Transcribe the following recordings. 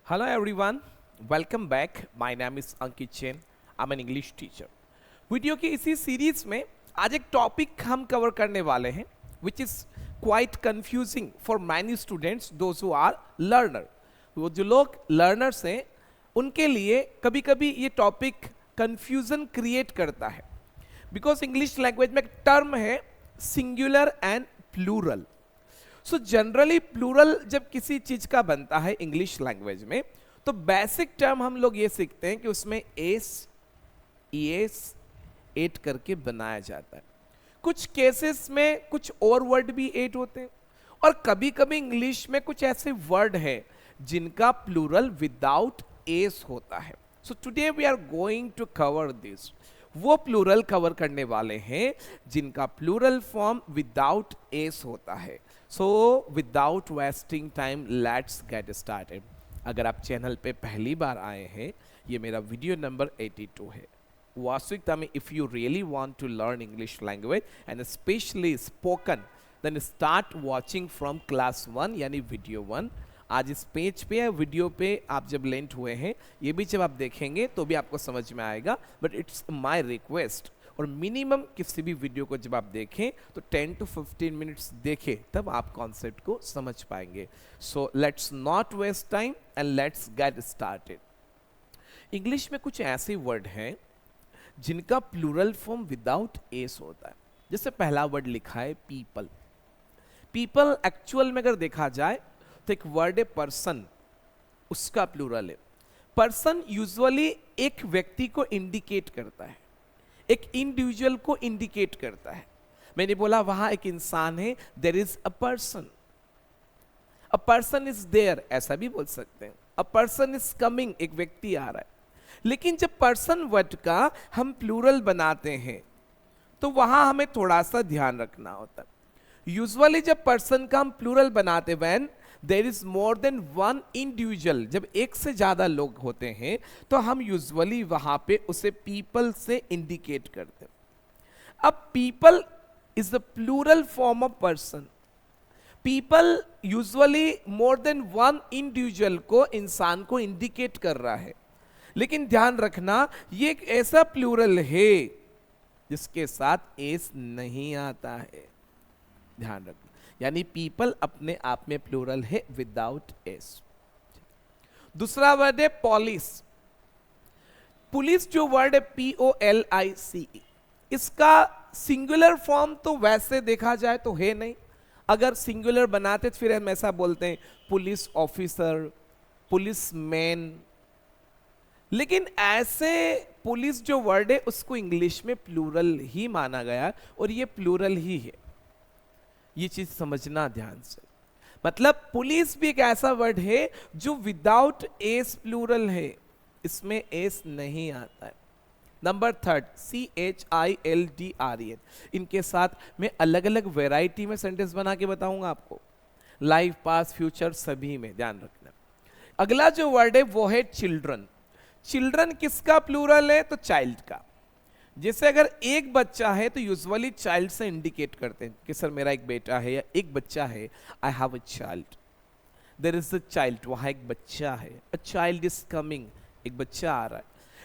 Hello everyone, welcome back. My name is Ankit Jain. I'm an English teacher. Video की इसी series में आज एक टॉपिक हम कवर करने वाले हैं which is quite confusing for many students those who are learner. वो जो लोग लर्नर्स हैं उनके लिए कभी कभी ये टॉपिक कंफ्यूजन क्रिएट करता है बिकॉज इंग्लिश लैंग्वेज में एक टर्म है singular and plural. So generally plural जब किसी चीज का बनता है इंग्लिश लैंग्वेज में तो बेसिक टर्म हम लोग ये सीखते हैं कि उसमें एस ईएस एड करके बनाया जाता है. कुछ केसेस में कुछ और वर्ड भी एड होते हैं और कभी कभी इंग्लिश में कुछ ऐसे वर्ड है जिनका प्लूरल विदाउट एस होता है. So today we are going to cover this. वो प्लूरल कवर करने वाले हैं जिनका प्लूरल फॉर्म विदाउट एस होता है. So without wasting time let's get started. अगर आप चैनल पे पहली बार आए हैं, ये मेरा वीडियो नंबर 82 है. वास्तविकता में if you really want to learn English language and specially spoken then start watching from class 1 यानी वीडियो 1. आज इस पेज पे या वीडियो पे आप जब लेंट हुए हैं ये भी जब आप देखेंगे तो भी आपको समझ में आएगा. बट इट्स माय रिक्वेस्ट और मिनिमम किसी भी वीडियो को जब आप देखें तो 10 to 15 मिनट्स देखें तब आप कॉन्सेप्ट को समझ पाएंगे. So let's not waste time and let's get started. English में कुछ ऐसे वर्ड हैं जिनका प्लूरल फॉर्म विदाउट एस होता है. जैसे पहला वर्ड लिखा है पीपल. पीपल एक्चुअल में अगर देखा जाए तो एक वर्ड है पर्सन, उसका प्लूरल है. पर्सन यूजुअली एक व्यक्ति को इंडिकेट करता है, एक इंडिविजुअल को इंडिकेट करता है. मैंने बोला वहां एक इंसान है, there is a person. A person is there ऐसा भी बोल सकते हैं. अ पर्सन इज कमिंग, एक व्यक्ति आ रहा है. लेकिन जब पर्सन वर्ड का हम प्लूरल बनाते हैं तो वहां हमें थोड़ा सा ध्यान रखना होता है. यूजुअली जब पर्सन का हम प्लूरल बनाते when there is more than one individual, जब एक से ज्यादा लोग होते हैं तो हम यूजुअली वहां पे उसे पीपल से इंडिकेट करते हैं. अब people is the plural form of person. People usually more than one individual को, इंसान को इंडिकेट कर रहा है. लेकिन ध्यान रखना ये एक ऐसा प्लूरल है जिसके साथ एस नहीं आता है. ध्यान रखना, यानी पीपल अपने आप में प्लूरल है विदाउट एस. दूसरा वर्ड है पॉलिस. पुलिस जो वर्ड है POLICE, इसका सिंगुलर फॉर्म तो वैसे देखा जाए तो है नहीं. अगर सिंगुलर बनाते तो फिर हम ऐसा बोलते हैं पुलिस ऑफिसर, पुलिस मैन. लेकिन ऐसे पुलिस जो वर्ड है उसको इंग्लिश में प्लूरल ही माना गया और ये प्लूरल ही है. ये चीज समझना ध्यान से. मतलब पुलिस भी एक ऐसा वर्ड है जो विदाउट एस प्लूरल है, इसमें एस नहीं आता है. Number third CHILDREN. इनके साथ मैं अलग अलग वैरायटी में सेंटेंस बना के बताऊंगा आपको, लाइफ पास्ट फ्यूचर सभी में ध्यान रखना. अगला जो वर्ड है वो है चिल्ड्रन. चिल्ड्रन किसका प्लूरल है? तो चाइल्ड का. जैसे अगर एक बच्चा है तो यूजुअली चाइल्ड से इंडिकेट करते हैं कि सर मेरा एक बेटा है या एक बच्चा है. I have a child, there is a child, वहां एक बच्चा है. अ चाइल्ड इज कमिंग, एक बच्चा आ रहा है.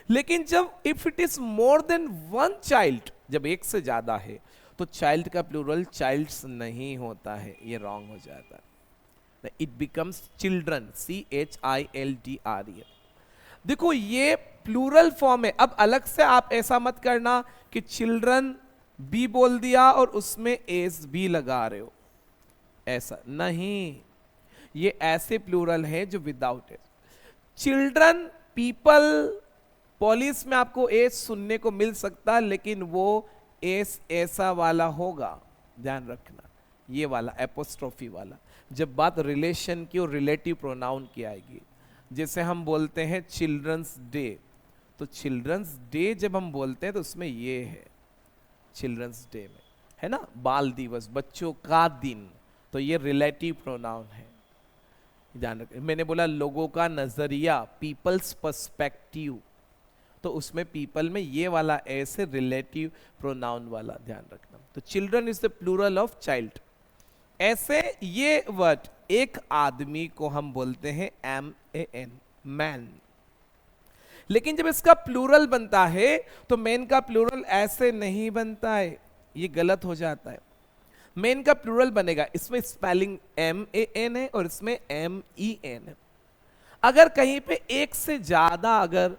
लेकिन जब if it is more than one child, जब एक से ज्यादा है तो चाइल्ड का प्लूरल चाइल्ड्स नहीं होता है, ये रॉन्ग हो जाता है. It becomes children CHILDREN. देखो ये प्लूरल फॉर्म है. अब अलग से आप ऐसा मत करना कि चिल्ड्रन बी बोल दिया और उसमें एस भी लगा रहे हो, ऐसा नहीं. ये ऐसे प्लूरल है जो without S. Children, people, police में आपको एस सुनने को मिल सकता लेकिन वो एस ऐसा वाला होगा, ध्यान रखना, ये वाला एपोस्ट्रोफी वाला. जब बात रिलेशन की और रिलेटिव प्रोनाउन की आएगी, जैसे हम बोलते हैं चिल्ड्रंस डे, तो चिल्ड्रंस डे जब हम बोलते हैं तो उसमें ये है चिल्ड्रंस डे में, है ना, बाल दिवस, बच्चों का दिन, तो ये रिलेटिव प्रोनाउन है, ध्यान रखें. मैंने बोला लोगों का नजरिया, पीपल्स पर्सपेक्टिव, तो उसमें पीपल में ये वाला ऐसे रिलेटिव प्रोनाउन वाला ध्यान रखना. तो children is the plural of child. ऐसे ये वर्ड एक आदमी को हम बोलते हैं MAN, मैन। लेकिन जब इसका प्लूरल बनता है तो मैन का प्लूरल ऐसे नहीं बनता है, ये गलत हो जाता है। मैन का प्लूरल बनेगा, इसमें स्पेलिंग MAN है और इसमें MEN है। अगर कहीं पे एक से ज्यादा अगर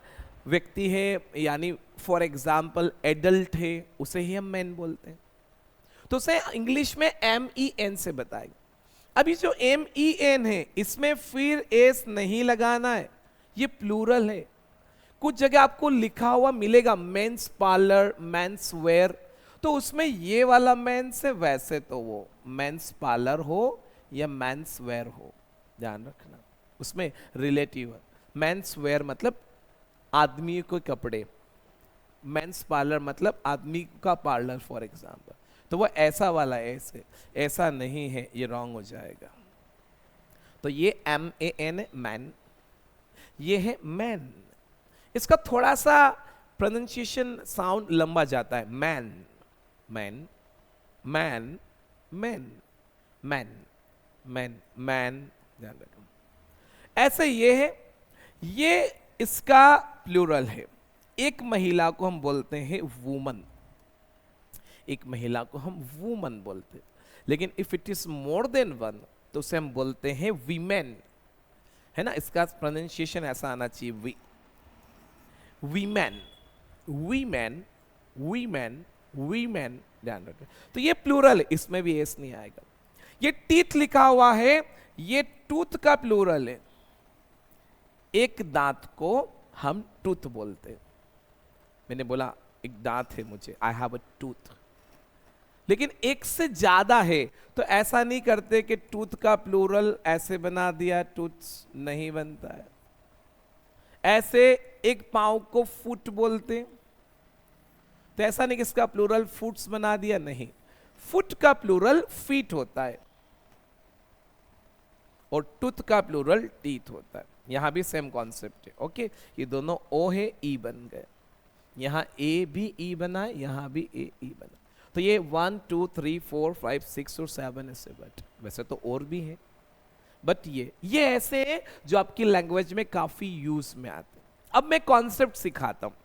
व्यक्ति है, यानी फॉर एग्जाम्पल एडल्ट है, उसे ही हम मैन बोलते हैं, तो उसे इंग्लिश में MEN से बताएगा। अभी जो MEN है इसमें फिर एस नहीं लगाना है, ये प्लूरल है। कुछ जगह आपको लिखा हुआ मिलेगा मेंस पार्लर, मेंस वेयर, तो उसमें ये वाला मेंस है, वैसे तो वो मेंस पार्लर हो या मेंस वेयर हो, ध्यान रखना, उसमें रिलेटिव है। मेंस वेयर मतलब आदमी के कपड़े, मेंस पार्लर मतलब आदमी का पार्लर फॉर एग्जाम्पल, तो वो ऐसा वाला ऐसे, ऐसा नहीं है, ये रॉन्ग हो जाएगा। तो ये MAN है, मैन, ये है मैन। इसका थोड़ा सा प्रोनाउंसिएशन साउंड लंबा जाता है, man, man, man, man, man, man, man, ध्यान रखो। ऐसे ये है, ये इसका प्लूरल है। एक महिला को हम बोलते हैं वुमन, एक महिला को हम वुमन बोलते हैं, लेकिन if it is more than one तो उसे हम बोलते हैं वीमेन, है ना। इसका प्रोनाउंसिएशन ऐसा आना चाहिए, वीमेन, वीमेन, वीमेन, वीमेन, ध्यान रखें। तो ये प्लूरल है, इसमें भी एस नहीं आएगा। ये टीथ लिखा हुआ है, ये टूथ का प्लूरल है। एक दांत को हम टूथ बोलते हैं। मैंने बोला एक दांत है मुझे, आई हैव अ टूथ, लेकिन एक से ज्यादा है तो ऐसा नहीं करते कि टूथ का प्लूरल ऐसे बना दिया, टूथ नहीं बनता है। ऐसे एक पांव को फुट बोलते, तो ऐसा नहीं कि इसका प्लूरल फुट्स बना दिया, नहीं, फुट का प्लूरल फीट होता है और टूथ का प्लूरल टीथ होता है। यहां भी सेम कॉन्सेप्ट है, ओके। ये दोनों ओ है, ई बन गए, यहां ए भी ई बना, यहां भी ए ई बना। तो ये 1 2 3 4 5 6 और 7 ऐसे, बट वैसे तो और भी है, बट ये ऐसे है जो आपकी लैंग्वेज में काफी यूज में आते हैं। अब मैं कॉन्सेप्ट सिखाता हूं,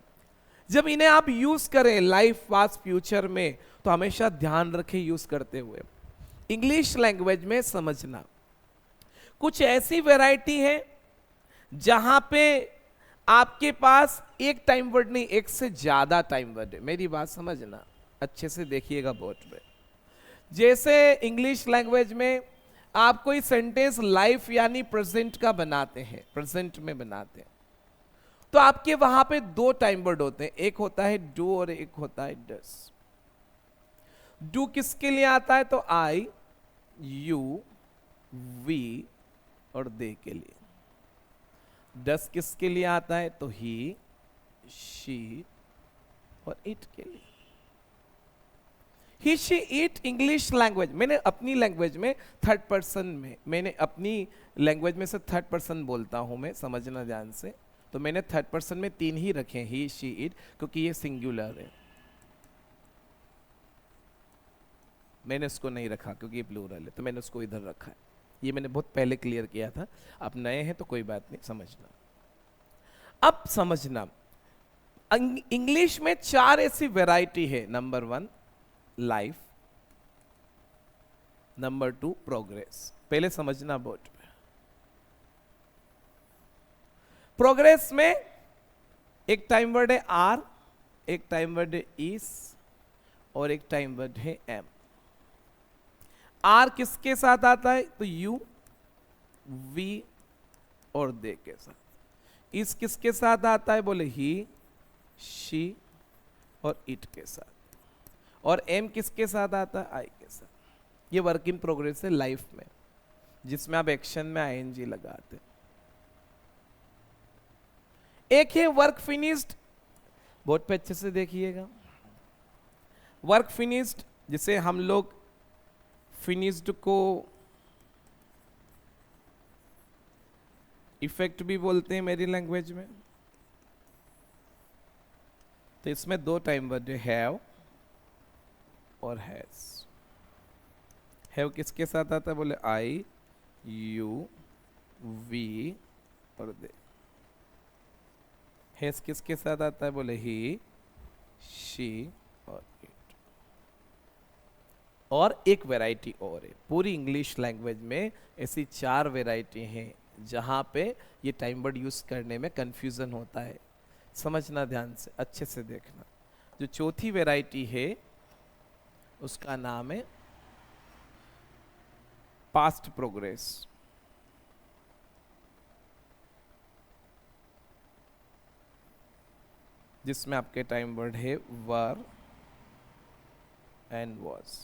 जब इन्हें आप यूज करें लाइफ पास्ट फ्यूचर में तो हमेशा ध्यान रखें यूज करते हुए। इंग्लिश लैंग्वेज में समझना, कुछ ऐसी वैरायटी है जहां पे आपके पास एक टाइम वर्ड नहीं, एक से ज्यादा टाइम वर्ड है। मेरी बात समझना, अच्छे से देखिएगा बोर्ड पे। जैसे इंग्लिश लैंग्वेज में आप कोई सेंटेंस लाइफ यानी प्रेजेंट का बनाते हैं, प्रेजेंट में बनाते हैं, तो आपके वहां पे दो टाइम वर्ड होते हैं, एक होता है डू और एक होता है डस। डू किसके लिए आता है? तो आई, यू, वी और दे के लिए। डस किसके लिए आता है? तो ही, शी और इट के लिए। ही, शी, इट इंग्लिश लैंग्वेज, मैंने अपनी लैंग्वेज में थर्ड पर्सन में, मैंने अपनी लैंग्वेज में से थर्ड पर्सन बोलता हूं मैं, समझना ध्यान से। तो मैंने थर्ड पर्सन में 3 ही रखे, ही, शी, इट, क्योंकि ये सिंगुलर है। मैंने उसको नहीं रखा क्योंकि ये प्लूरल है, तो मैंने उसको इधर रखा है। ये मैंने बहुत पहले क्लियर किया था, आप नए हैं तो कोई बात नहीं, समझना। अब समझना, इंग्लिश में 4 ऐसी वैरायटी है। Number 1 life, number 2 progress. पहले समझना बोर्ड पे। प्रोग्रेस में एक टाइम वर्ड है आर, एक टाइम वर्ड है इज और एक टाइम वर्ड है एम। आर किसके साथ आता है? तो यू, वी और दे के साथ। इस किसके साथ आता है? बोले ही, शी और इट के साथ। और एम किसके साथ आता है? आई के साथ। ये वर्क इन प्रोग्रेस है लाइफ में, जिसमें आप एक्शन में आईएनजी लगाते हैं। एक है वर्क फिनिश्ड, बोर्ड पे अच्छे से देखिएगा। वर्क फिनिश्ड, जिसे हम लोग फिनिश्ड को इफेक्ट भी बोलते हैं मेरी लैंग्वेज में। तो इसमें 2 टाइम वर्ड है, हैव और हैज। हैव किसके साथ आता है? बोले आई, यू, वी और दे। हैज किसके साथ आता है? बोले ही, शी और इट। और एक वैरायटी और है, पूरी इंग्लिश लैंग्वेज में ऐसी 4 वैरायटी हैं जहां पे ये टाइम वर्ड यूज करने में कंफ्यूजन होता है। समझना ध्यान से, अच्छे से देखना। जो चौथी वैरायटी है उसका नाम है पास्ट प्रोग्रेस। जिसमें आपके टाइम वर्ड है वर एंड वॉज।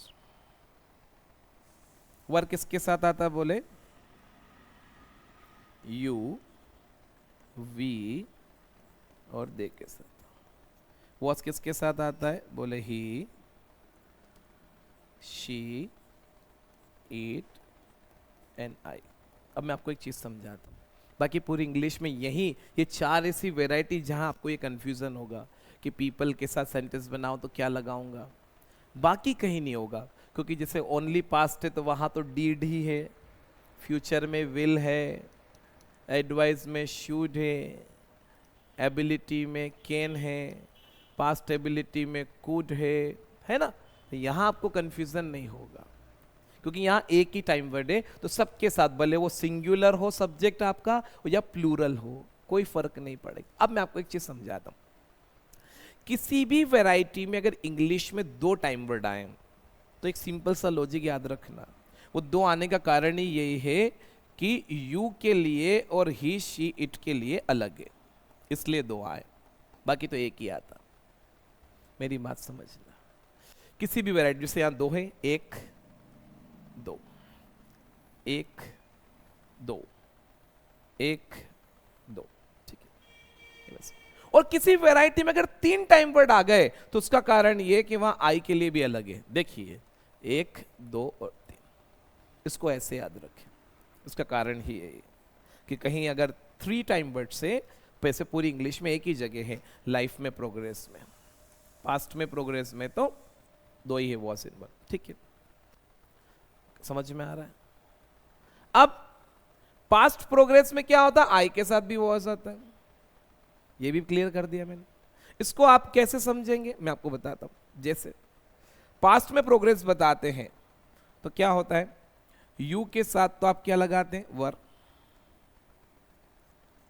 वर किसके साथ आता है? बोले यू, वी और दे के साथ। वॉज किसके साथ आता है? बोले ही, शी, इट एंड आई। अब मैं आपको एक चीज समझाता हूँ। बाकी पूरी इंग्लिश में ये 4 ऐसी वैरायटी जहां आपको ये कंफ्यूजन होगा कि पीपल के साथ सेंटेंस बनाओ तो क्या लगाऊंगा, बाकी कहीं नहीं होगा। क्योंकि जैसे ओनली पास्ट है तो वहां तो डीड ही है, फ्यूचर में विल है, एडवाइस में शुड है, एबिलिटी में कैन है, पास्ट एबिलिटी में कुड है ना। यहाँ आपको कंफ्यूजन नहीं होगा क्योंकि यहाँ एक ही टाइम वर्ड है, तो सबके साथ, भले वो सिंगुलर हो सब्जेक्ट आपका या प्लूरल हो, कोई फर्क नहीं पड़ेगा। अब मैं आपको एक चीज समझाता हूँ। किसी भी वैरायटी में अगर इंग्लिश में 2 टाइम वर्ड आए तो एक सिंपल सा लॉजिक याद रखना, वो 2 आने का कारण ही यही है कि यू के लिए और ही, शी, इट के लिए अलग है, इसलिए 2 आए, बाकी तो एक ही आता। मेरी बात समझना। किसी भी वैरायटी, जैसे यहां 2 है, 1 2, 1 2, 1 2, ठीक है बस। और किसी वैरायटी में अगर 3 टाइम वर्ड आ गए तो उसका कारण ये कि वहां आई के लिए भी अलग है। देखिए 1 2 और 3, इसको ऐसे याद रखें। उसका कारण ही है कि कहीं अगर 3 टाइम वर्ड से पैसे पूरी इंग्लिश में एक ही जगह है, लाइफ में, प्रोग्रेस में, पास्ट में, प्रोग्रेस में तो 2 ही है, वॉज इन वन। ठीक है, समझ में आ रहा है? अब पास्ट प्रोग्रेस में क्या होता है? आई के साथ भी वॉज आता है, ये भी क्लियर कर दिया मैंने। इसको आप कैसे समझेंगे मैं आपको बताता हूं। जैसे पास्ट में प्रोग्रेस बताते हैं तो क्या होता है, यू के साथ तो आप क्या लगाते हैं? वर।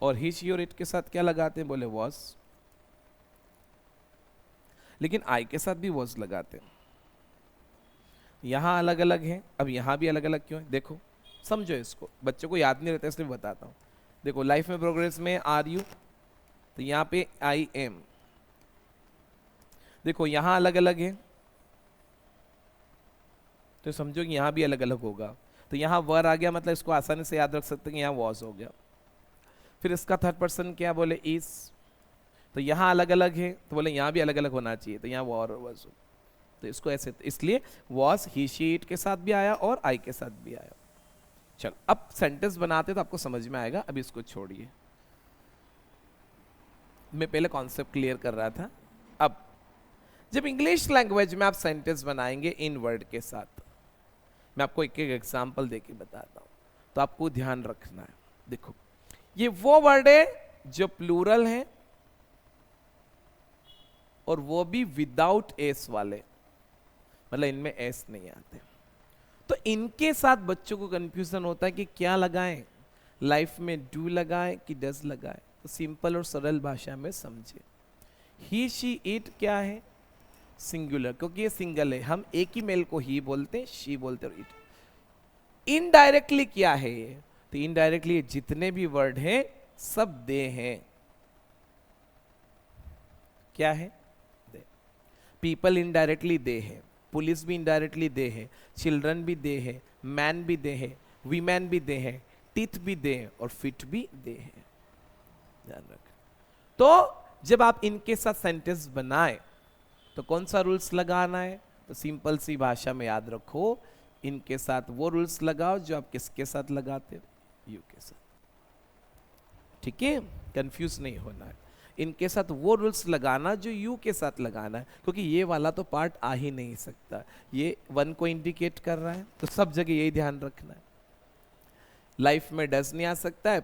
और ही, शी और इट के साथ क्या लगाते हैं? बोले वॉज। लेकिन आई के साथ भी वॉज लगाते हैं। यहां अलग अलग है, अब यहां भी अलग अलग क्यों है? देखो समझो इसको, बच्चों को याद नहीं रहता इसलिए बताता हूं। देखो लाइफ में प्रोग्रेस में आर यू, तो यहां पे आई एम। देखो यहां अलग अलग है तो समझो कि यहां भी अलग अलग होगा। तो यहां वर आ गया, मतलब इसको आसानी से याद रख सकते हैं कि यहां वॉज हो गया। फिर इसका थर्ड पर्सन क्या? बोले इज। तो यहां अलग अलग है तो बोले यहां भी अलग अलग होना चाहिए, तो यहां वॉर और वॉज। तो इसको ऐसे, इसलिए वॉज, ही, शी, इट के साथ भी आया और आई के साथ भी आया। चलो अब सेंटेंस बनाते तो आपको समझ में आएगा, अभी इसको छोड़िए। मैं पहले कॉन्सेप्ट क्लियर कर रहा था। अब जब इंग्लिश लैंग्वेज में आप सेंटेंस बनाएंगे इन वर्ड के साथ, मैं आपको एक एक एग्जांपल देके बताता हूं, तो आपको ध्यान रखना है। देखो ये वो वर्ड है जो प्लूरल है और वो भी विदाउट एस वाले, मतलब इनमें एस नहीं आते। तो इनके साथ बच्चों को कंफ्यूजन होता है कि क्या लगाएं, लाइफ में डू लगाएं कि डज लगाएं। तो सिंपल और सरल भाषा में समझे। ही, शी, इट क्या है? सिंगुलर, क्योंकि ये सिंगल है, हम एक ही मेल को ही बोलते हैं, शी बोलते हैं और इट। इनडायरेक्टली क्या है ये? तो इनडायरेक्टली जितने भी वर्ड हैं सब दे हैं। क्या है? दे। पीपल इनडायरेक्टली दे है, पुलिस भी इनडायरेक्टली दे है, चिल्ड्रन भी दे है, मैन भी दे है, वीमेन भी दे है, टीथ भी दे है और फिट भी दे है। ध्यान रख। तो जब आप इनके साथ सेंटेंस बनाए तो कौन सा रूल्स लगाना है? तो सिंपल सी भाषा में याद रखो, इनके साथ वो रूल्स लगाओ जो आप किसके साथ लगाते हो? यू के साथ। ठीक है, कंफ्यूज नहीं होना है। इनके साथ वो रूल्स लगाना जो यू के साथ लगाना है, क्योंकि ये वाला तो पार्ट आ ही नहीं सकता, ये वन को इंडिकेट कर रहा है, तो सब जगह यही ध्यान रखना है। लाइफ में डज नहीं आ सकता है,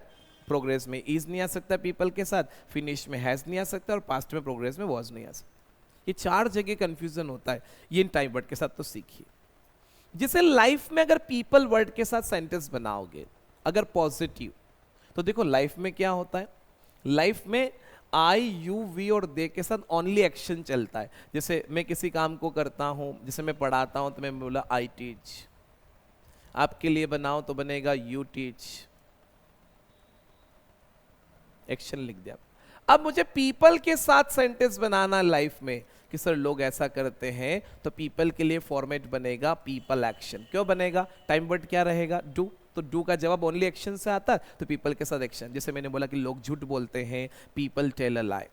प्रोग्रेस में इज नहीं आ सकता पीपल के साथ, फिनिश में हैज नहीं आ सकता और पास्ट में प्रोग्रेस में वॉज नहीं आ सकता। ये 4 जगह कंफ्यूजन होता है, ये इन टाइम वर्ड के साथ तो सीखिए। जिसे लाइफ में अगर पीपल वर्ड के साथ सेंटेंस बनाओगे अगर पॉजिटिव, तो देखो लाइफ में क्या होता है, लाइफ में आई यू वी और दे के साथ ओनली एक्शन चलता है। जैसे मैं किसी काम को करता हूं, जैसे मैं पढ़ाता हूं तो मैं बोला आई टीच, आपके लिए बनाओ तो बनेगा यू टीच, एक्शन लिख दिया। अब मुझे पीपल के साथ सेंटेंस बनाना लाइफ में कि सर लोग ऐसा करते हैं, तो पीपल के लिए फॉर्मेट बनेगा पीपल एक्शन। क्यों बनेगा, टाइम वर्ड क्या रहेगा, डू, तो डू का जवाब ओनली एक्शन से आता है, तो पीपल के साथ एक्शन। जैसे मैंने बोला कि लोग झूठ बोलते हैं, पीपल टेल अ लाई।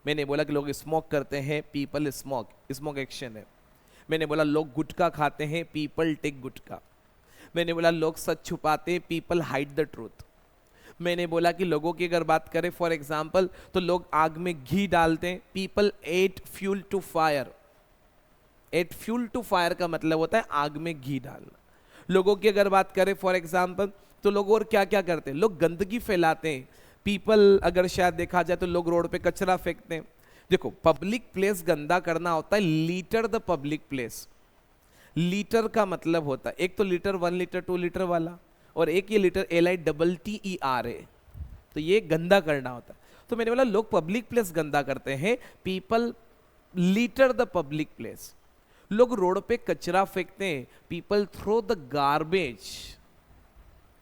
मैंने बोला कि लोग स्मोक करते हैं, पीपल स्मोक, स्मोक एक्शन है। मैंने बोला लोग गुटखा खाते हैं, पीपल टेक गुटखा। मैंने बोला लोग सच छुपाते हैं, पीपल हाइड द ट्रूथ। मैंने बोला कि लोगों की अगर बात करें फॉर एग्जाम्पल, तो लोग आग में घी डालते हैं, people add fuel to fire. Add fuel to fire का मतलब होता है आग में घी डालना। लोगों की अगर बात करें फॉर एग्जाम्पल, तो लोग और क्या क्या करते हैं, लोग गंदगी फैलाते हैं, पीपल अगर शायद देखा जाए तो लोग रोड पे कचरा फेंकते हैं। देखो पब्लिक प्लेस गंदा करना होता है litre the public place. Litre का मतलब होता है एक तो लीटर 1 लीटर 2 लीटर वाला, और एक ये लीटर LITTER है, तो ये गंदा करना होता है। तो मैंने बोला लोग पब्लिक प्लेस गंदा करते हैं, people litre the public place. लोग रोड पे कचरा फेंकते हैं, पीपल थ्रो द गार्बेज।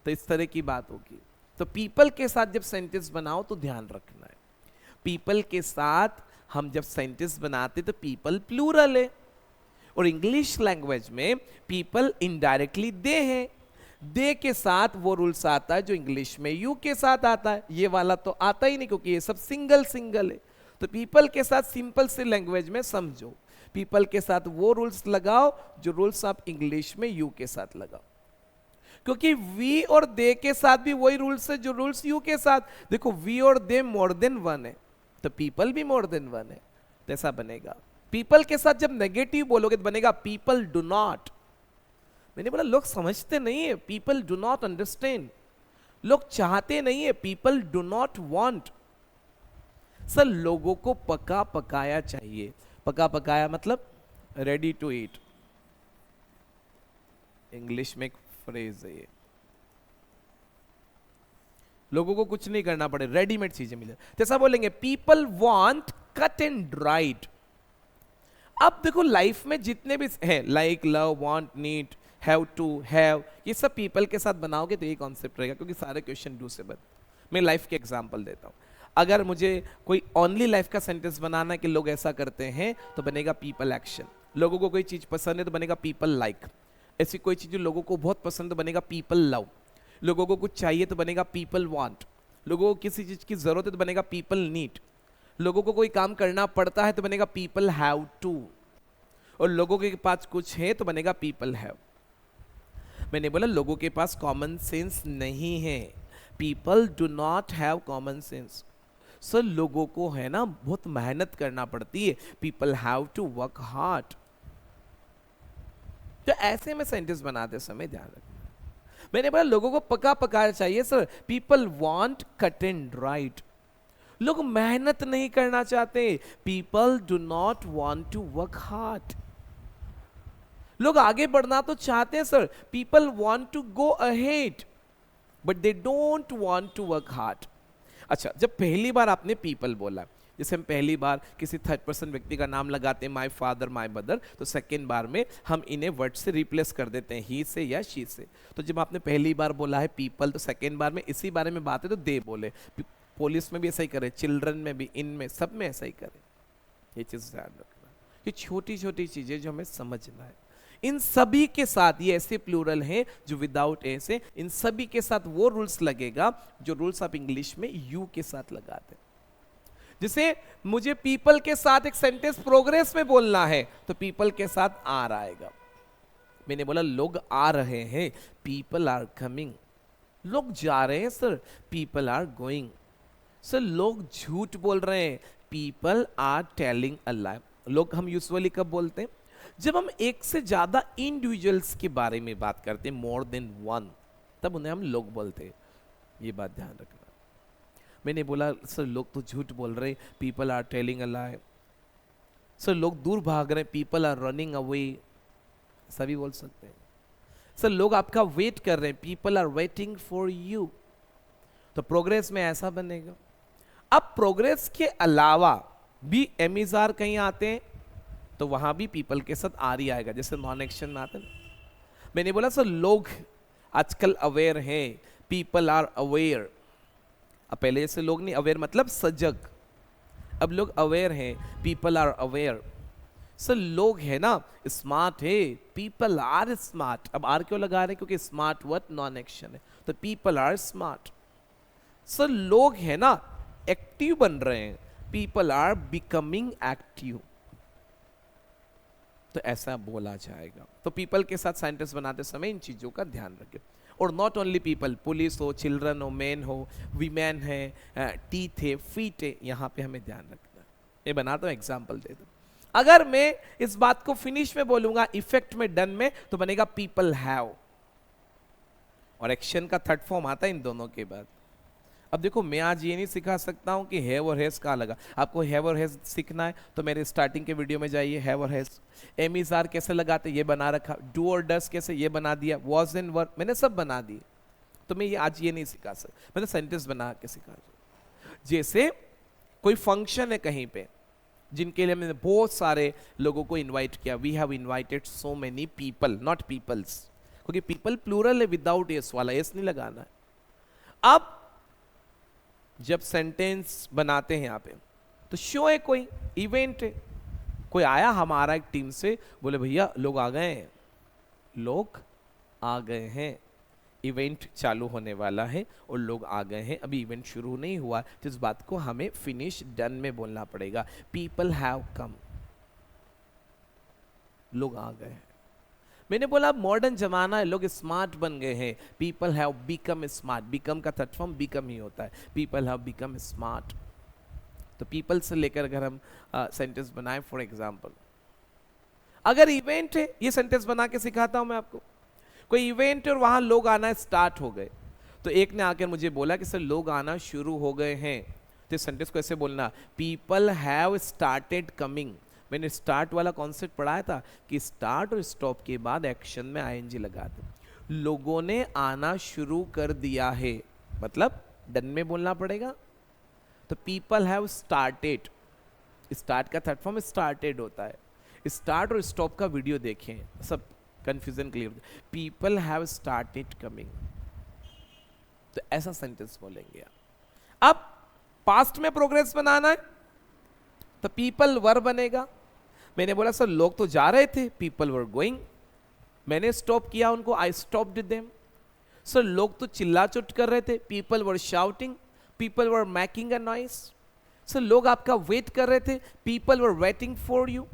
तो इस तरह की बात होगी। तो पीपल के साथ जब सेंटेंस बनाओ तो ध्यान रखना है, पीपल के साथ हम जब सेंटेंस बनाते तो पीपल प्लूरल है, और इंग्लिश लैंग्वेज में पीपल इनडायरेक्टली दे है। दे के साथ वो रूल्स आता है जो इंग्लिश में यू के साथ आता है, ये वाला तो आता ही नहीं क्योंकि ये सब सिंगल सिंगल है। तो पीपल के साथ सिंपल से लैंग्वेज में समझो, पीपल के साथ वो रूल्स लगाओ जो रूल्स आप इंग्लिश में यू के साथ लगाओ, क्योंकि वी और दे के साथ भी वही रूल्स है जो रूल्स यू के साथ। देखो वी और दे मोर देन वन है, तो पीपल भी मोर देन वन है, तो ऐसा बनेगा। पीपल के साथ जब नेगेटिव बोलोगे तो बनेगा पीपल डू नॉट। मैंने बोला लोग समझते नहीं है, पीपल डू नॉट अंडरस्टैंड। लोग चाहते नहीं है, people do not want. Sir लोगों को पका पकाया चाहिए, पका पकाया मतलब रेडी टू ईट, इंग्लिश में एक फ्रेज है ये। लोगों को कुछ नहीं करना पड़े, रेडीमेड चीजें मिले, जैसा बोलेंगे people want cut and dried. अब देखो लाइफ में जितने भी हैं, like, love, want, need, have to, have, ये सब पीपल के साथ बनाओगे तो ये कॉन्सेप्ट रहेगा, क्योंकि सारे क्वेश्चन डू से बन। मैं लाइफ के एग्जांपल देता हूं। अगर मुझे कोई ओनली लाइफ का सेंटेंस बनाना है कि लोग ऐसा करते हैं, तो बनेगा पीपल एक्शन। लोगों को कोई चीज पसंद है तो बनेगा पीपल लाइक। ऐसी कोई चीज जो लोगों को बहुत पसंद है तो बनेगा पीपल लव। लोगों को कुछ चाहिए तो बनेगा पीपल वांट। लोगों को किसी चीज की जरूरत है तो बनेगा पीपल नीड। लोगों को कोई काम करना पड़ता है तो बनेगा पीपल हैव टू, और लोगों के पास कुछ है तो बनेगा पीपल हैव। मैंने बोला लोगों के पास कॉमन सेंस नहीं है, people do not have common sense. Sir लोगों को है ना बहुत मेहनत करना पड़ती है, people have to work hard. तो ऐसे में सेंटेंस बनाते समय ध्यान रखना। मैंने बोला लोगों को पका पकाया चाहिए, sir people want cut and dried. लोग मेहनत नहीं करना चाहते, people do not want to work hard. लोग आगे बढ़ना तो चाहते हैं sir, people want to go ahead but they don't want to work hard. अच्छा, जब पहली बार आपने पीपल बोला, जैसे हम पहली बार किसी थर्ड पर्सन व्यक्ति का नाम लगाते हैं, माय फादर, माय मदर, तो सेकेंड बार में हम इन्हें वर्ड से रिप्लेस कर देते हैं, ही से या शी से। तो जब आपने पहली बार बोला है पीपल, तो सेकेंड बार में इसी बारे में बात है तो दे बोले। पुलिस में भी ऐसा ही करे, चिल्ड्रन में भी, इनमें सब में ऐसा ही करे। ये चीज ध्यान रखना, ये छोटी छोटी चीजें जो हमें समझना है। इन सभी के साथ ये ऐसे प्लूरल हैं जो विदाउट ए से, इन सभी के साथ वो रूल्स लगेगा जो रूल्स आप इंग्लिश में यू के साथ लगाते हैं। जैसे मुझे पीपल के साथ एक सेंटेंस प्रोग्रेस में बोलना है तो पीपल के साथ आर आएगा। मैंने बोला लोग आ रहे हैं, पीपल आर कमिंग। लोग जा रहे हैं sir, people are going. Sir लोग झूठ बोल रहे हैं, people are telling a lie. लोग हम यूजुअली कब बोलते हैं? जब हम एक से ज्यादा इंडिविजुअल्स के बारे में बात करते हैं, मोर देन वन, तब उन्हें हम लोग बोलते हैं। ये बात ध्यान रखना। मैंने बोला सर लोग तो झूठ बोल रहे, people are telling a lie. Sir लोग दूर भाग रहे, पीपल आर रनिंग अवे, सभी बोल सकते हैं। सर लोग आपका वेट कर रहे हैं, people are waiting for you. तो प्रोग्रेस में ऐसा बनेगा। अब प्रोग्रेस के अलावा भी एमीज आर कहीं आते हैं तो वहां भी पीपल के साथ आर ही आएगा, जैसे नॉन एक्शन में आता है। मैंने बोला सर लोग आजकल अवेयर हैं, पीपल आर अवेयर। अब पहले जैसे लोग नहीं, अवेयर मतलब सजग, अब लोग अवेयर हैं, पीपल आर अवेयर। सर लोग है ना स्मार्ट है, पीपल आर स्मार्ट। अब आर क्यों लगा रहे हैं, क्योंकि स्मार्ट वर्ड नॉन एक्शन है, तो पीपल आर स्मार्ट। सर लोग है ना एक्टिव बन रहे हैं, पीपल आर बिकमिंग एक्टिव। तो ऐसा बोला जाएगा। तो पीपल के साथ सेंटेंस बनाते समय इन चीजों का ध्यान रखें। और नॉट ओनली पीपल, पुलिस हो, चिल्ड्रन हो, मैन हो, वीमेन है, टीथ है, फीट है, यहां पे हमें ध्यान रखना है। ये बनाता हूं, एग्जाम्पल दे दो। अगर मैं इस बात को फिनिश में बोलूंगा, इफेक्ट में, डन में, तो बनेगा पीपल हैव। और एक्शन का थर्ड फॉर्म आता है इन दोनों के बाद। अब देखो मैं आज ये नहीं सिखा सकता हूं कि हैव और हैज कहां लगा। आपको हैव और हैज सीखना है तो मेरे स्टार्टिंग के वीडियो में जाइए, हैव और हैज। एम इज आर कैसे लगाते ये बना रखा, डू और डस कैसे ये बना दिया, वॉज एंड वर मैंने सब बना दिए। तो मैं ये आज ये नहीं सिखा सकता, मैंने सेंटेंस बना के सिखा। जैसे कोई फंक्शन है कहीं पे जिनके लिए मैंने बहुत सारे लोगों को इन्वाइट किया, we have invited so many people, not peoples, क्योंकि पीपल प्लूरल है, विदाउट एस वाला, एस नहीं लगाना है। अब जब सेंटेंस बनाते हैं यहाँ पे तो शो है, कोई इवेंट है, कोई आया हमारा एक टीम से, बोले भैया लोग आ गए हैं, लोग आ गए हैं, इवेंट चालू होने वाला है और लोग आ गए हैं, अभी इवेंट शुरू नहीं हुआ, तो इस बात को हमें फिनिश डन में बोलना पड़ेगा। पीपल हैव कम, लोग आ गए हैं। मैंने बोला मॉडर्न जमाना है, लोग स्मार्ट बन गए हैं, people have become smart. Become का थर्ड फॉर्म बिकम ही होता है, पीपल हैव बिकम स्मार्ट। तो पीपल से लेकर अगर हम सेंटेंस बनाए, फॉर एग्जांपल अगर इवेंट है, ये सेंटेंस बना के सिखाता हूं मैं आपको। कोई इवेंट और वहां लोग आना स्टार्ट हो गए, तो एक ने आकर मुझे बोला कि सर लोग आना शुरू हो गए हैं, तो इस सेंटेंस को ऐसे बोलना, पीपल हैव स्टार्टेड कमिंग। मैंने स्टार्ट वाला कॉन्सेप्ट पढ़ाया था कि स्टार्ट और स्टॉप के बाद एक्शन में आईएनजी लगा दो। लोगों ने आना शुरू कर दिया है, मतलब डन में बोलना पड़ेगा। तो पीपल हैव स्टार्टेड, स्टार्ट का थर्ड फॉर्म स्टार्टेड होता है। स्टार्ट और स्टॉप का वीडियो देखें, सब confusion clear. People have started coming, तो ऐसा सेंटेंस बोलेंगे आप। अब पास्ट में प्रोग्रेस बनाना है तो पीपल वर बनेगा। मैंने बोला सर लोग तो जा रहे थे, पीपल वर गोइंग। मैंने स्टॉप किया उनको, आई स्टॉप्ड देम। सर लोग तो चिल्ला चुट कर रहे थे, people were shouting, people were making a noise. Sir लोग आपका वेट कर रहे थे, people were waiting for you.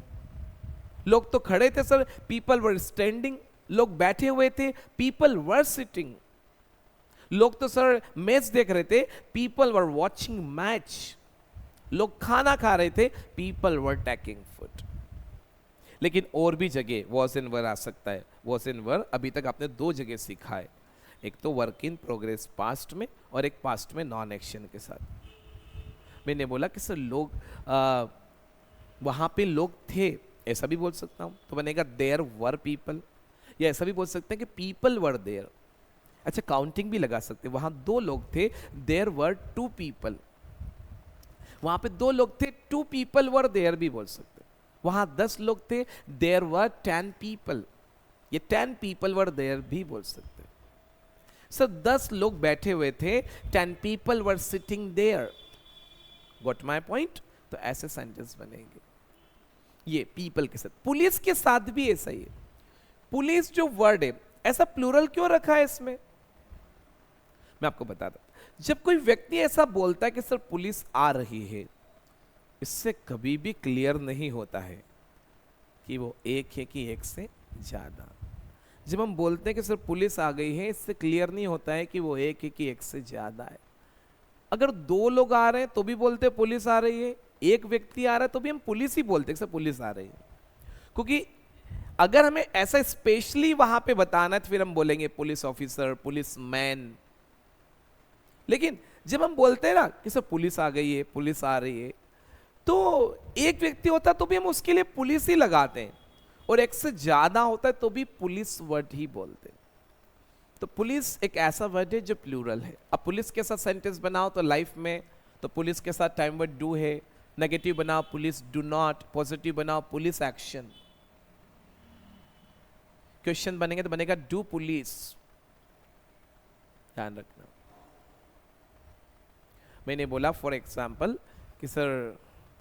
लोग तो खड़े थे सर, पीपल वर स्टैंडिंग। लोग बैठे हुए थे, पीपल वर सिटिंग। लोग तो सर मैच देख रहे थे, पीपल वर वॉचिंग मैच। लोग खाना खा रहे थे, पीपल वर टेकिंग फूड। लेकिन और भी जगह वॉज एंड वर आ सकता है। वॉज एंड वर अभी तक आपने दो जगह सीखा है, एक तो वर्क इन प्रोग्रेस पास्ट में और एक पास्ट में नॉन एक्शन के साथ। मैंने बोला कि सर लोग वहां पे लोग थे, ऐसा भी बोल सकता हूं, तो बनेगा देयर वर पीपल। या ऐसा भी बोल सकते हैं कि पीपल वर देयर। अच्छा काउंटिंग भी लगा सकते हैं, वहां दो लोग थे, देयर वर टू पीपल। वहां पे दो लोग थे, टू पीपल वर देयर भी बोल सकते। वहां 10 लोग थे, देयर वर 10 पीपल। ये 10 पीपल वर देयर भी बोल सकते। सर 10 लोग बैठे हुए थे, 10 people were sitting there. Got my point? तो ऐसे सेंटेंस बनेंगे ये पीपल के साथ। पुलिस के साथ भी ऐसा ही है। पुलिस जो वर्ड है, ऐसा प्लूरल क्यों रखा है इसमें, मैं आपको बताता। जब कोई व्यक्ति ऐसा बोलता है कि सर पुलिस आ रही है, इससे कभी भी क्लियर नहीं होता है कि वो एक है कि एक से ज्यादा। जब हम बोलते हैं कि सर पुलिस आ गई है, इससे क्लियर नहीं होता है कि वो एक है कि एक से ज्यादा है। अगर दो लोग आ रहे हैं तो भी बोलते हैं पुलिस आ रही है, एक व्यक्ति आ रहा है तो भी हम पुलिस ही बोलते हैं कि सर पुलिस आ रही है। क्योंकि अगर हमें ऐसा स्पेशली वहां पे बताना है तो फिर हम बोलेंगे पुलिस ऑफिसर, पुलिस मैन। लेकिन जब हम बोलते हैं ना कि सर पुलिस आ गई है, पुलिस आ रही है, तो एक व्यक्ति होता तो भी हम उसके लिए पुलिस ही लगाते हैं, और एक से ज्यादा होता है तो भी पुलिस वर्ड ही बोलते हैं। तो पुलिस एक ऐसा वर्ड है जो प्लूरल है। अब पुलिस के साथ सेंटेंस बनाओ तो लाइफ में, तो पुलिस के साथ टाइम वर्ड डू है, नेगेटिव बनाओ पुलिस डू नॉट, पॉजिटिव बनाओ पुलिस एक्शन। क्वेश्चन बनेंगे तो बनेगा डू पुलिस, ध्यान रखना। मैंने बोला फॉर एग्जाम्पल कि सर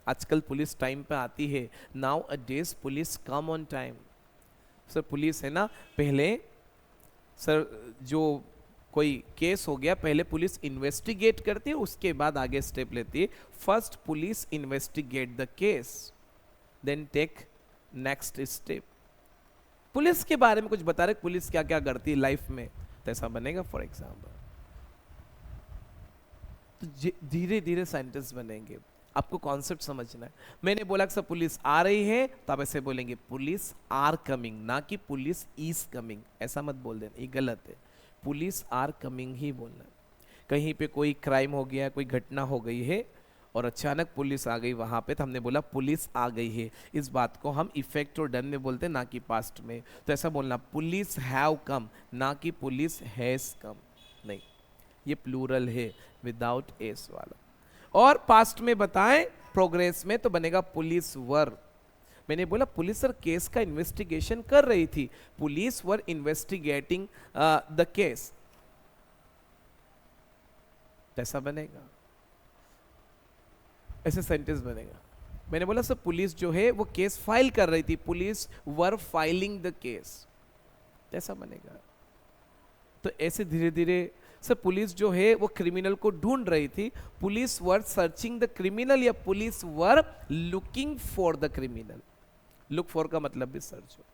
आजकल पुलिस टाइम पे आती है, now a days police come on time. Sir police है ना, पहले सर जो कोई केस हो गया पहले पुलिस इन्वेस्टिगेट करती है, उसके बाद आगे स्टेप लेती है। First police investigate the case, then take next step. Police के बारे में कुछ बता रहे, पुलिस क्या क्या करती है लाइफ में, तो ऐसा बनेगा फॉर एग्जाम्पल। तो धीरे धीरे सेंटेंस बनेंगे, आपको कॉन्सेप्ट समझना है। मैंने बोला कि सर पुलिस आ रही है, तो आप ऐसे बोलेंगे पुलिस आर कमिंग, ना कि पुलिस इज कमिंग। ऐसा मत बोल देना, ये गलत है। पुलिस आर कमिंग ही बोलना है। कहीं पे कोई क्राइम हो गया, कोई घटना हो गई है और अचानक पुलिस आ गई वहां पे, तो हमने बोला पुलिस आ गई है। इस बात को हम इफेक्ट और डन में बोलते हैं, ना कि पास्ट में। तो ऐसा बोलना पुलिस हैव कम, ना कि पुलिस हैज कम। नहीं, ये प्लूरल है विदाउट एस वाला। और पास्ट में बताएं प्रोग्रेस में, तो बनेगा पुलिस वर। मैंने बोला पुलिस सर केस का इन्वेस्टिगेशन कर रही थी, police were investigating the case, ऐसा बनेगा, ऐसे सेंटेंस बनेगा। मैंने बोला सर पुलिस जो है वो केस फाइल कर रही थी, police were filing the case, ऐसा बनेगा। तो ऐसे धीरे धीरे, सर पुलिस जो है वो क्रिमिनल को ढूंढ रही थी, police were searching the criminal, या police were looking for the criminal. Look for का मतलब भी सर्च हो,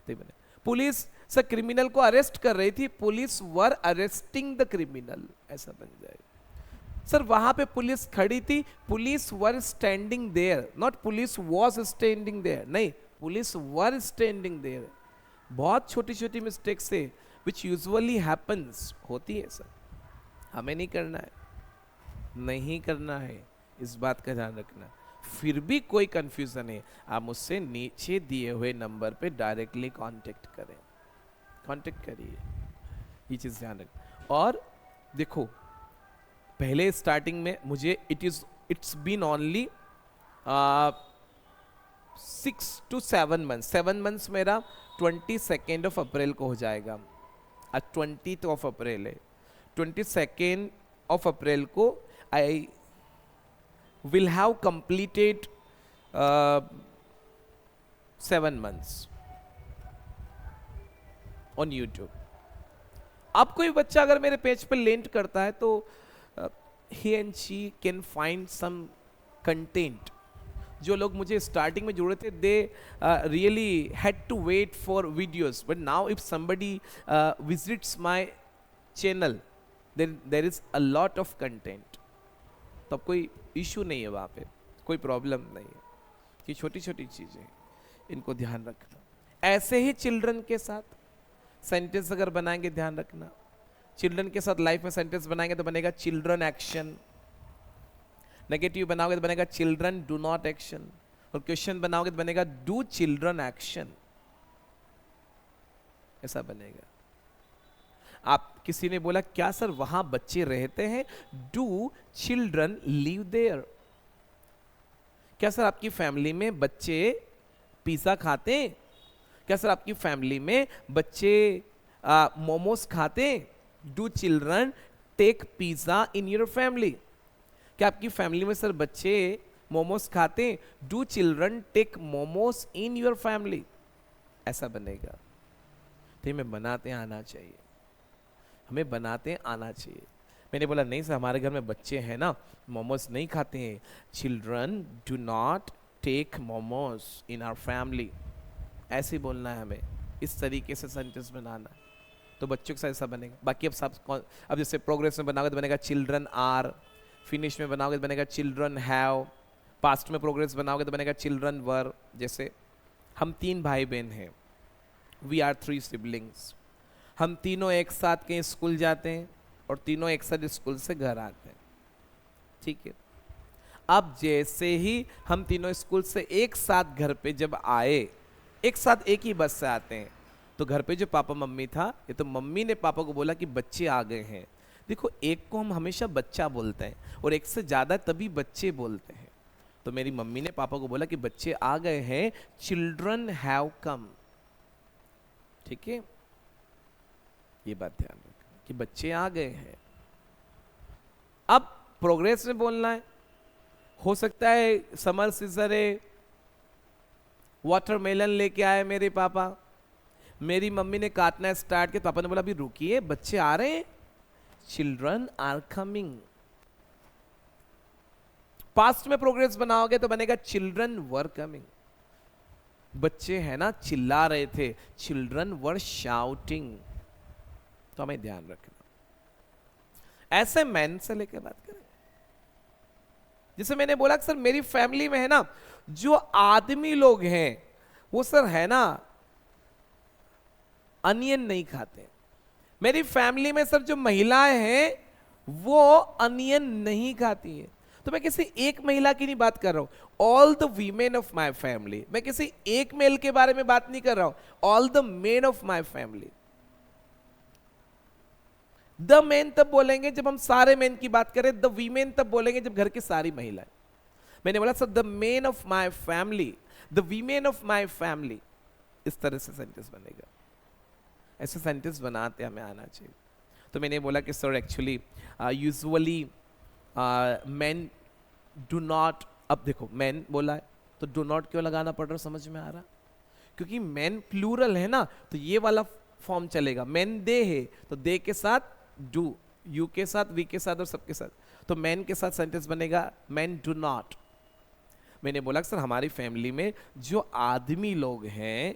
तो बने पुलिस सर क्रिमिनल को अरेस्ट कर रही थी, police were arresting the criminal, ऐसा बन जाएगा। सर वहां पे पुलिस खड़ी थी, police were standing there, not police was standing there, नहीं पुलिस वर स्टैंडिंग देयर। बहुत छोटी छोटी मिस्टेक से which usually happens, होती है सर, हमें नहीं करना है, नहीं करना है, इस बात का ध्यान रखना। फिर भी कोई कंफ्यूजन है, आप मुझसे नीचे दिए हुए नंबर पे डायरेक्टली कांटेक्ट करें, कांटेक्ट करिए, ये चीज ध्यान रखें। और देखो पहले स्टार्टिंग में मुझे it's been only 6 to 7 months, 7 months मेरा 22 ऑफ अप्रैल को हो जाएगा। आज 20th ऑफ अप्रैल है, 22 ऑफ अप्रैल को I will have completed 7 months on YouTube. अब कोई बच्चा अगर मेरे पेज पे लेंट करता है तो he and she can find some content। जो लोग मुझे स्टार्टिंग में जोड़े थे, they really had to wait for videos, but now if somebody visits my channel there is a lot of content. तो अब कोई इशू नहीं है वहाँ पे, कोई प्रॉब्लम नहीं है, कि छोटी छोटी चीज़ें इनको ध्यान रखना। ऐसे ही चिल्ड्रन के साथ सेंटेंस अगर बनाएंगे, ध्यान रखना, चिल्ड्रन के साथ लाइफ में सेंटेंस बनाएंगे तो बनेगा चिल्ड्रन एक्शन, नेगेटिव बनाओगे तो बनेगा चिल्ड्रन डू नॉट एक्शन, और क्वेश्चन बनाओगे तो बनेगा डू चिल्ड्रन एक्शन, ऐसा बनेगा। आप किसी ने बोला क्या सर वहां बच्चे रहते हैं, डू चिल्ड्रन लिव देयर। क्या सर आपकी फैमिली में बच्चे पिज्जा खाते हैं, क्या सर आपकी फैमिली में बच्चे मोमोज खाते हैं, do children take pizza in your family. क्या आपकी फैमिली में सर बच्चे मोमोज खाते हैं, do children take momos in your family, ऐसा बनेगा। तो हमें बनाते आना चाहिए, हमें बनाते आना चाहिए। मैंने बोला नहीं सर हमारे घर में बच्चे हैं ना, मोमोज नहीं खाते हैं, children do not take momos in our family, ऐसे बोलना है हमें, इस तरीके से सेंटेंस बनाना है, तो बच्चों के साथ ऐसा बनेगा। बाकी अब सब, अब जैसे प्रोग्रेस में बनाओगे तो बनेगा चिल्ड्रन आर, फिनिश में बनाओगे तो बनेगा चिल्ड्रन हैव, पास्ट में प्रोग्रेस बनाओगे तो बनेगा चिल्ड्रन वर। जैसे हम 3 भाई बहन हैं, वी आर 3 सिबलिंग्स, हम तीनों एक साथ कहीं स्कूल जाते हैं, और तीनों एक साथ स्कूल से घर आते हैं, ठीक है। अब जैसे ही हम तीनों स्कूल से एक साथ घर पे जब आए, एक साथ एक ही बस से आते हैं, तो घर पे जो पापा मम्मी था, ये तो मम्मी ने पापा को बोला कि बच्चे आ गए हैं। देखो, एक को हम हमेशा बच्चा बोलते हैं और एक से ज्यादा तभी बच्चे बोलते हैं। तो मेरी मम्मी ने पापा को बोला कि बच्चे आ गए हैं, चिल्ड्रन हैव कम, ठीक है। ये बात ध्यान रखना कि बच्चे आ गए हैं। अब प्रोग्रेस में बोलना है, हो सकता है समर सीजन है, वाटरमेलन लेके आए मेरे पापा, मेरी मम्मी ने काटना स्टार्ट किया, पापा ने बोला अभी रुकिए, बच्चे आ रहे हैं, चिल्ड्रन आर कमिंग। पास्ट में प्रोग्रेस बनाओगे तो बनेगा चिल्ड्रन वर कमिंग। बच्चे है ना चिल्ला रहे थे, चिल्ड्रन वर शाउटिंग। तो हमें ध्यान रखना। ऐसे मैन से लेकर बात करें, जैसे मैंने बोला कि सर मेरी फैमिली में है ना जो आदमी लोग हैं वो सर है ना अनियन नहीं खाते। मेरी फैमिली में सर जो महिलाएं हैं वो अनियन नहीं खाती हैं। तो मैं किसी एक महिला की नहीं बात कर रहा हूं, all the women of my family. मैं किसी एक मेल के बारे में बात नहीं कर रहा हूं, all the main of my family. The main तब बोलेंगे जब हम सारे मेन की बात करें, द वीमेन तब बोलेंगे जब घर की सारी महिलाएं। मैंने बोला sir the main of my family, the women of my family, इस तरह से सेंटेंस बनेगा। ऐसे सेंटेंस बनाते हमें आना चाहिए। तो मैंने बोला कि sir actually usually main do not, अब देखो मैन बोला है तो डू नॉट क्यों लगाना पड़ रहा, समझ में आ रहा? क्योंकि मैन प्लूरल है ना, तो ये वाला फॉर्म चलेगा। मैन दे है तो दे के साथ डू, यू के साथ, वी के साथ और सबके साथ, तो मैन के साथ सेंटेंस बनेगा मैन डू नॉट। मैंने बोला सर हमारी फैमिली में जो आदमी लोग हैं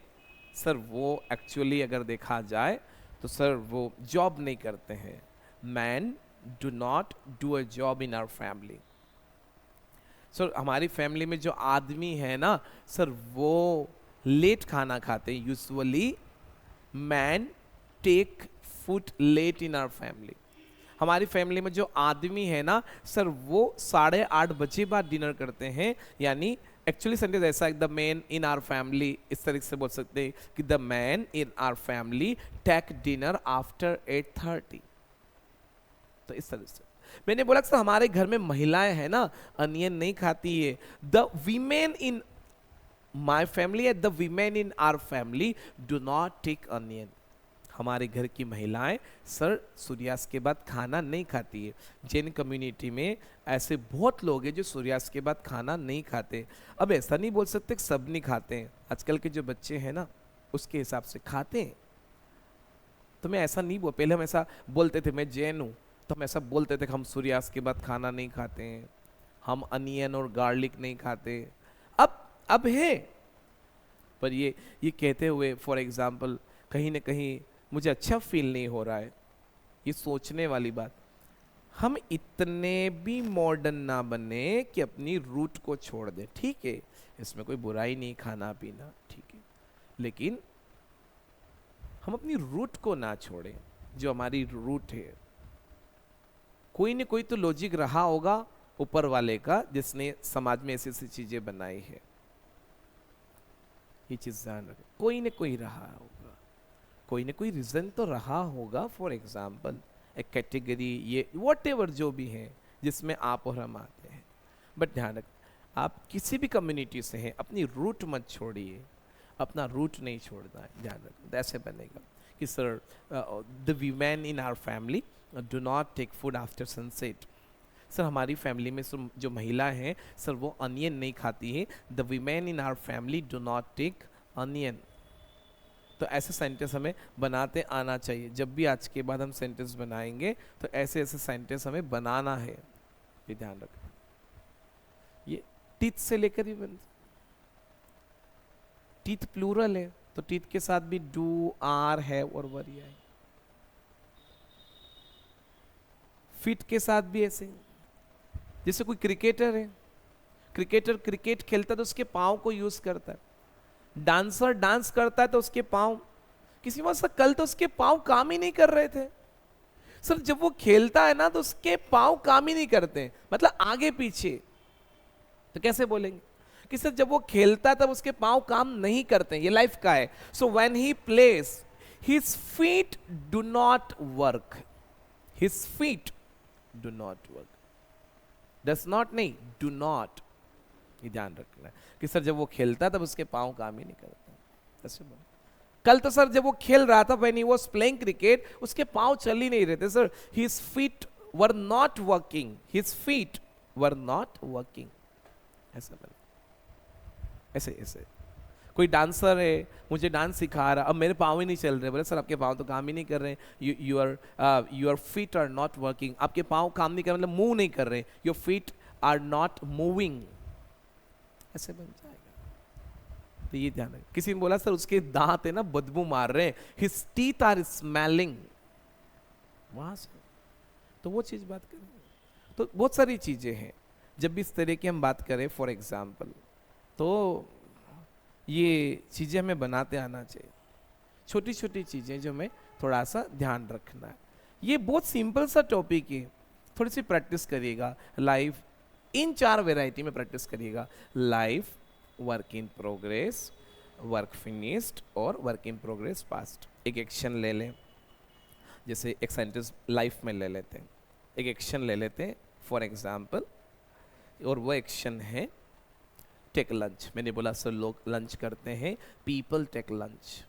सर वो एक्चुअली अगर देखा जाए तो सर वो जॉब नहीं करते हैं। Man do not do a job in our family. Sir हमारी फैमिली में जो आदमी है ना सर वो लेट खाना खाते हैं। Usually man take food late in our family. हमारी फैमिली में जो आदमी है ना सर वो 8:30 बजे बाद डिनर करते हैं। यानी एक्चुअली सेंटेंस ऐसा है, the man in our family, इस तरीके से बोल सकते हैं कि the man in our family take dinner after 8:30। तो इस तरह से मैंने बोला सर हमारे घर में महिलाएं हैं ना अनियन नहीं खाती है। The women in my family and the women in our family do not take onion. हमारे घर की महिलाएं सर सूर्यास्त के बाद खाना नहीं खाती है। जैन कम्युनिटी में ऐसे बहुत लोग हैं जो सूर्यास्त के बाद खाना नहीं खाते। अब ऐसा नहीं बोल सकते कि सब नहीं खाते हैं, आजकल के जो बच्चे हैं ना उसके हिसाब से खाते हैं। तो मैं ऐसा नहीं बोल, पहले हम ऐसा बोलते थे, मैं जैन हूँ तो हम ऐसा बोलते थे कि हम सूर्यास्त के बाद खाना नहीं खाते हैं, हम अनियन और गार्लिक नहीं खाते। अब है, पर ये कहते हुए फॉर एग्जाम्पल कहीं ना कहीं मुझे अच्छा फील नहीं हो रहा है। ये सोचने वाली बात, हम इतने भी मॉडर्न ना बने कि अपनी रूट को छोड़ दें। ठीक है, इसमें कोई बुराई नहीं खाना पीना, ठीक है, लेकिन हम अपनी रूट को ना छोड़ें, जो हमारी रूट है। कोई न कोई तो लॉजिक रहा होगा ऊपर वाले का जिसने समाज में ऐसी ऐसी चीजें बनाई है। ये चीज ध्यान रखें, कोई न कोई रहा होगा, कोई न कोई रीजन तो रहा होगा। फॉर एग्जाम्पल एक कैटेगरी, ये व्हाटएवर जो भी है जिसमें आप और हम आते हैं। बट ध्यान रखें, आप किसी भी कम्युनिटी से हैं, अपनी रूट मत छोड़िए, अपना रूट नहीं छोड़ना है। ध्यान रखें, ऐसे बनेगा कि sir the women in our family do not take food after sunset. Sir हमारी फैमिली में जो महिला हैं सर वो अनियन नहीं खाती है। The women in our family do not take onion. तो ऐसे सेंटेंस हमें बनाते आना चाहिए। जब भी आज के बाद हम सेंटेंस बनाएंगे तो ऐसे ऐसे सेंटेंस हमें बनाना है, ये ध्यान रखना। ये टीथ से लेकर ही टीथ प्लूरल है तो टीथ के साथ भी डू, आर, हैव और वर है। फीट के साथ भी ऐसे, जैसे कोई क्रिकेटर है, क्रिकेटर क्रिकेट खेलता है तो उसके पाँव को यूज करता है। डांसर डांस करता है तो उसके पाँव, किसी वजह से कल तो उसके पाँव काम ही नहीं कर रहे थे सर जब वो खेलता है ना तो उसके पांव काम ही नहीं करते, मतलब आगे पीछे, तो कैसे बोलेंगे कि सर जब वो खेलता है तब उसके पांव काम नहीं करते, ये लाइफ का है। So when he place his feet do not work, his feet do not work, does not नहीं, डू नॉट, ये ध्यान रखना है कि सर जब वो खेलता है तब उसके पांव काम ही नहीं करते, ऐसे बोलो। कल तो सर जब वो खेल रहा था, when he was playing cricket, उसके पांव चल ही नहीं रहे थे sir, his feet were not working, his feet were not working, ऐसा बोलो। ऐसे ऐसे कोई डांसर है, मुझे डांस सिखा रहा, अब मेरे पाँव ही नहीं चल रहे, बोले सर आपके पाँव तो काम ही नहीं कर रहे, your feet are not working, आपके पाँव काम नहीं कर रहे, मतलब मूव नहीं कर रहे, your feet are not moving, ऐसे बन जाएगा। तो ये ध्यान है। किसी ने बोला सर उसके दांत है ना बदबू मार रहे हैं, हिज टीथ आर स्मेलिंग, वहां से तो वो चीज बात करें। तो बहुत सारी चीजें हैं, जब भी इस तरह की हम बात करें फॉर एग्जाम्पल, तो ये चीज़ें हमें बनाते आना चाहिए, छोटी छोटी चीज़ें जो हमें थोड़ा सा ध्यान रखना है। ये बहुत सिंपल सा टॉपिक है, थोड़ी सी प्रैक्टिस करिएगा। लाइफ इन 4 वैरायटी में प्रैक्टिस करिएगा, life, work in progress, work finished और वर्क इन प्रोग्रेस पास्ट। एक एक्शन ले लें, जैसे एक सेंटेंस लाइफ में ले लेते हैं, एक एक्शन ले लेते हैं फॉर एग्जाम्पल, और वो एक्शन है टेक लंच। मैंने बोला सर लोग लंच करते हैं, पीपल टेक लंच,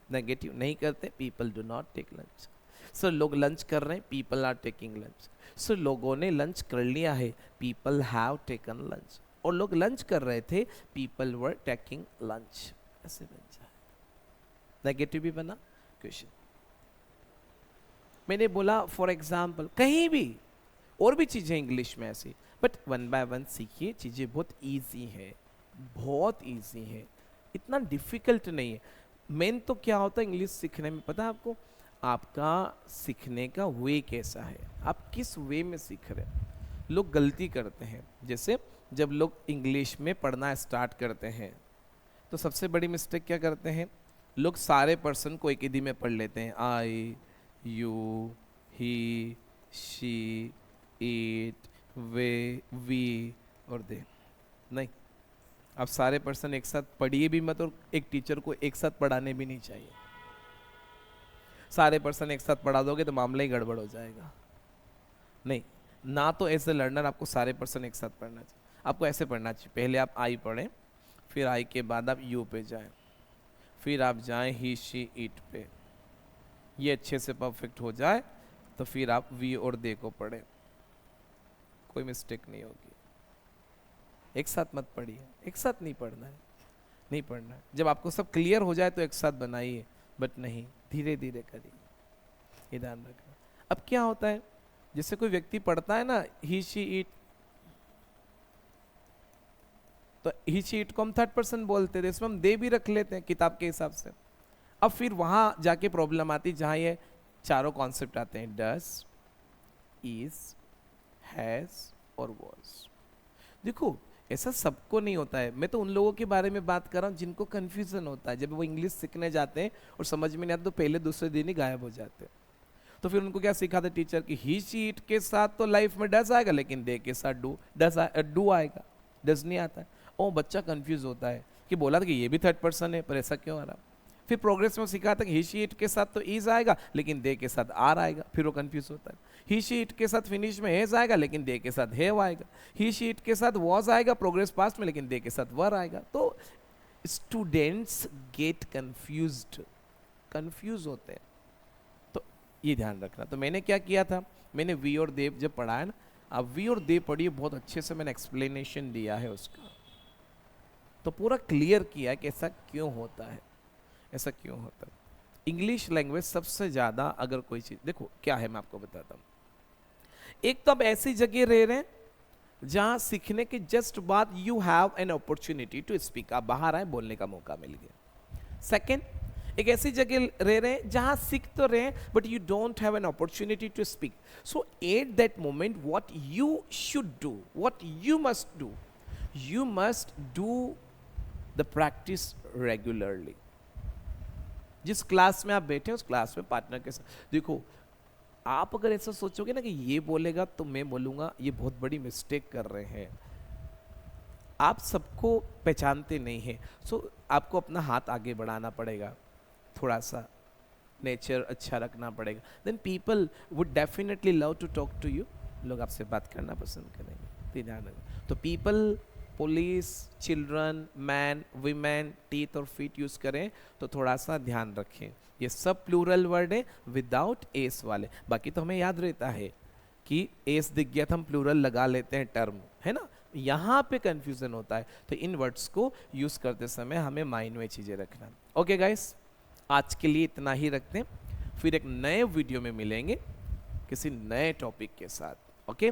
नेगेटिव नहीं करते, people do not take lunch. Sir लोग लंच कर रहे हैं, people are taking lunch. Sir लोगों ने लंच कर लिया है, पीपल हैव टेकन लंच। और लोग लंच कर रहे थे, पीपल वर टेकिंग लंच, ऐसे बन जाए। नेगेटिव भी बना क्वेश्चन। मैंने बोला फॉर एग्जाम्पल, कहीं भी और भी चीजें इंग्लिश में ऐसी, बट वन बाय वन सीखिए, चीजें बहुत ईजी है, बहुत ईजी है, इतना डिफिकल्ट नहीं है। मेन तो क्या होता है इंग्लिश सीखने में, पता है आपको, आपका सीखने का वे कैसा है, आप किस वे में सीख रहे हैं। लोग गलती करते हैं, जैसे जब लोग इंग्लिश में पढ़ना स्टार्ट करते हैं तो सबसे बड़ी मिस्टेक क्या करते हैं, लोग सारे पर्सन को एक ही में पढ़ लेते हैं, I, you, he, she, it, वे, वी और दे। नहीं, आप सारे पर्सन एक साथ पढ़िए भी मत, और एक टीचर को एक साथ पढ़ाने भी नहीं चाहिए। सारे पर्सन एक साथ पढ़ा दोगे तो मामला ही गड़बड़ हो जाएगा। नहीं, ना तो एज ए लर्नर आपको सारे पर्सन एक साथ पढ़ना चाहिए, आपको ऐसे पढ़ना चाहिए, पहले आप आई पढ़ें, फिर आई के बाद आप यू पे जाएं, फिर आप जाएं ही, शी, इट पे, ये अच्छे से परफेक्ट हो जाए तो फिर आप वी और दे को पढ़ें, कोई मिस्टेक नहीं होगी। एक साथ मत पढ़िए, एक साथ नहीं पढ़ना है, नहीं पढ़ना है। जब आपको सब क्लियर हो जाए तो एक साथ बनाइए, बट नहीं, धीरे धीरे करिए, ये ध्यान रखना। अब क्या होता है, जैसे कोई व्यक्ति पढ़ता है ना ही, शी, इट, तो ही, शी, इट को हम थर्ड पर्सन बोलते थे, इसमें हम दे भी रख लेते हैं किताब के हिसाब से। अब फिर वहां जाके प्रॉब्लम आती जहां ये चारों कॉन्सेप्ट आते हैं, डस, इज, हैज और वॉज। देखो ऐसा सबको नहीं होता है, मैं तो उन लोगों के बारे में बात कर रहा हूँ जिनको कंफ्यूजन होता है, जब वो इंग्लिश सीखने जाते हैं और समझ में नहीं आता तो पहले दूसरे दिन ही गायब हो जाते हैं। तो फिर उनको क्या सिखाते टीचर कि ही, शी, इट के साथ तो लाइफ में डस आएगा, लेकिन दे के साथ डू आएगा, डस नहीं आता है। ओ बच्चा कंफ्यूज होता है कि बोला था कि ये भी थर्ड पर्सन है, पर ऐसा क्यों आ रहा। फिर प्रोग्रेस में सिखाता कि ही, शी, इट के साथ तो इज आएगा, लेकिन दे के साथ आर आएगा, फिर वो कंफ्यूज होता है। ही, शी, इट के साथ फिनिश में हेज आएगा, लेकिन दे के साथ हैव आएगा। ही, शी, इट के साथ वॉज आएगा प्रोग्रेस पास्ट में, लेकिन दे के साथ वर आएगा। तो स्टूडेंट्स गेट कंफ्यूज्ड, कंफ्यूज होते हैं, तो ये ध्यान रखना। तो मैंने क्या किया था, मैंने वी और देव जब पढ़ाया ना, आप वी और देव पढ़िए, बहुत अच्छे से मैंने एक्सप्लेनेशन दिया है उसका, तो पूरा क्लियर किया कि ऐसा क्यों होता है, ऐसा क्यों होता है। इंग्लिश लैंग्वेज सबसे ज्यादा, अगर कोई चीज देखो क्या है मैं आपको बताता हूँ। एक तो आप ऐसी जगह रह रहे हैं जहां सीखने के जस्ट बाद you have an opportunity to speak, आप बाहर आए, बोलने का मौका मिल गया। सेकेंड, एक ऐसी जगह रह रहे हैं जहां सीख तो रहे हैं but you don't have an opportunity to speak. So at that moment what you should do, what you must do, you must do the practice regularly। जिस क्लास में आप बैठे हैं उस क्लास में पार्टनर के साथ, देखो आप अगर ऐसा सोचोगे ना कि ये बोलेगा तो मैं बोलूँगा, ये बहुत बड़ी मिस्टेक कर रहे हैं। आप सबको पहचानते नहीं हैं, सो आपको अपना हाथ आगे बढ़ाना पड़ेगा, थोड़ा सा नेचर अच्छा रखना पड़ेगा, then people would definitely love to talk to you, लोग आपसे बात करना पसंद करेंगे। ध्यान रखना। तो people, police, children, man, women, teeth और फीट यूज करें तो थोड़ा सा ध्यान रखें, ये सब प्लूरल वर्ड है विदाउट एस वाले। बाकी तो हमें याद रहता है कि एस दिख गया तो हम प्लूरल लगा लेते हैं टर्म, है ना, यहाँ पे कंफ्यूजन होता है। तो इन वर्ड्स को यूज करते समय हमें माइंड में चीजें रखना। ओके गाइस, आज के लिए इतना ही रखते हैं, फिर एक नए वीडियो में मिलेंगे किसी नए टॉपिक के साथ। ओके,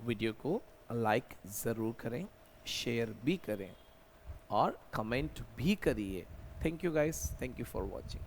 वीडियो को लाइक ज़रूर करें, शेयर भी करें और कमेंट भी करिए। Thank you guys, thank you for watching.